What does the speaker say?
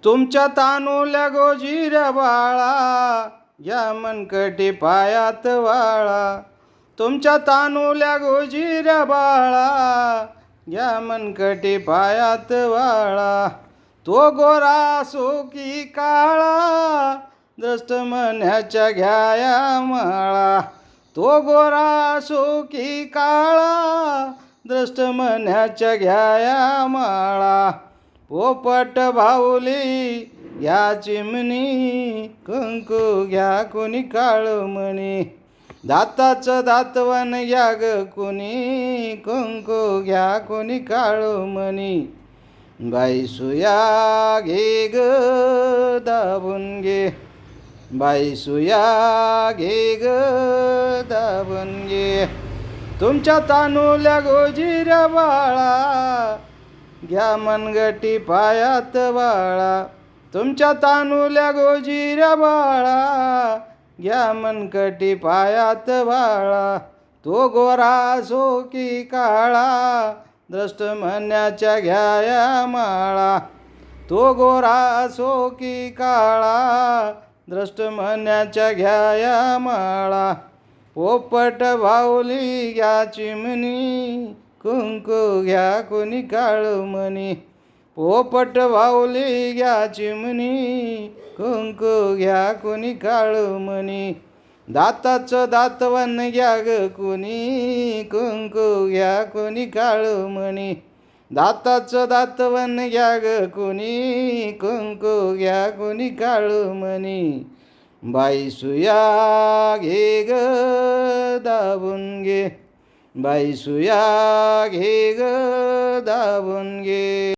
तुमच्या तानुल्या गोजिऱ्या बाळा, या मनकटी पायात वाळा. तुमच्या तानुल्या गोजिऱ्या बाळा, या मनकटी पायात वाळा. तो गोरा असो की काळा, द्रष्ट मनाच्या घ्याया माळा. तो गोरा असो की काळा, द्रष्ट मनाच्या घ्याया माळा. पोपट भाऊली घ्या चिमणी, कुंकू घ्या कोणी काळमणी. दाताचं दातवन घ्या ग कोणी, कुंकू घ्या कोणी काळमणी. बाई सुया घे ग दाबून घे, बाई सुया घे ग दाबून घे. तुमच्या तानुल्या गोजिऱ्या बाळा, घ्या मनगटी पायात वाळा. तुमच्या तानुल्या गोजिऱ्या बाळा, घ्या मनकटी पायात वाळा. तो गोरा असो की काळा, द्रष्ट मनाच्या घ्याया माळा. तो गोरा असो की काळा, द्रष्ट मनाच्या घ्याया माळा. पोपट भाऊली घ्या चिमणी, कुंकू घ्या कोणी काळमणी. पोपट भाऊली घ्या चिमणी, कुंकू घ्या कोणी काळमणी. दाताचं दातवन घ्या ग कोणी, कुंकू घ्या कोणी काळमणी. दाताचं दातवन घ्या ग कोणी, कुंकू घ्या कोणी काळमणी. बाई सुया घे ग दाबून घे, बाई सुया घे ग दाबून घे.